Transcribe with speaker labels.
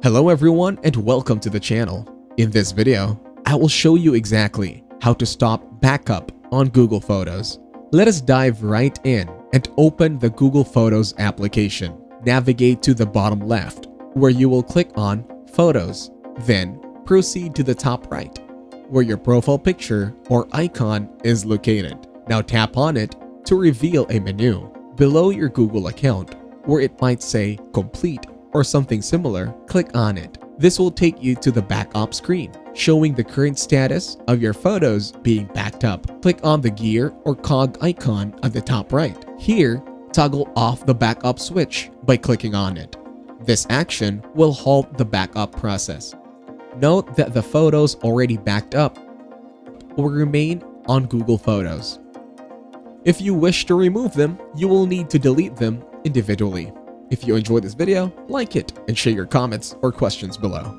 Speaker 1: Hello everyone and welcome to the channel. In this video, I will show you exactly how to stop backup on Google Photos. Let us dive right in and open the Google Photos application. Navigate to the bottom left where you will click on Photos. Then proceed to the top right where your profile picture or icon is located. Now tap on it to reveal a menu. Below your Google account where it might say Complete or something similar, click on it. This will take you to the backup screen, showing the current status of your photos being backed up. Click on the gear or cog icon at the top right. Here, toggle off the backup switch by clicking on it. This action will halt the backup process. Note that the photos already backed up will remain on Google Photos. If you wish to remove them, you will need to delete them individually. If you enjoyed this video, like it and share your comments or questions below.